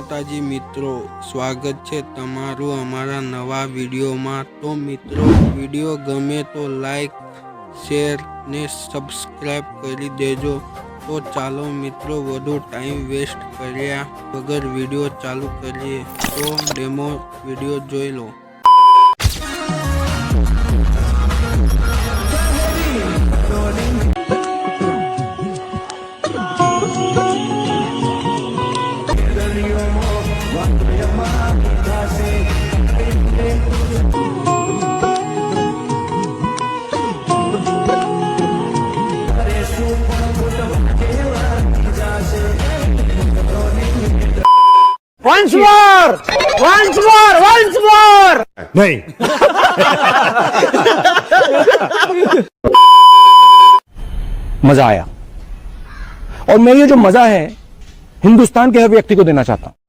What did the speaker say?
માતાજી મિત્રો, સ્વાગત છે તમારું અમારા નવા વિડીયોમાં। તો મિત્રો, વિડીયો ગમે તો લાઈક, શેર ને સબસ્ક્રાઈબ કરી દેજો। તો ચાલો મિત્રો, વધુ ટાઈમ વેસ્ટ કર્યા વગર વિડીયો ચાલુ કરીએ। તો ડેમો વિડીયો જોઈ લો। Once more! Once more! Once more! नहीं। मजा आया और मैं ये जो मजा है हिंदुस्तान के हर व्यक्ति को देना चाहता हूं।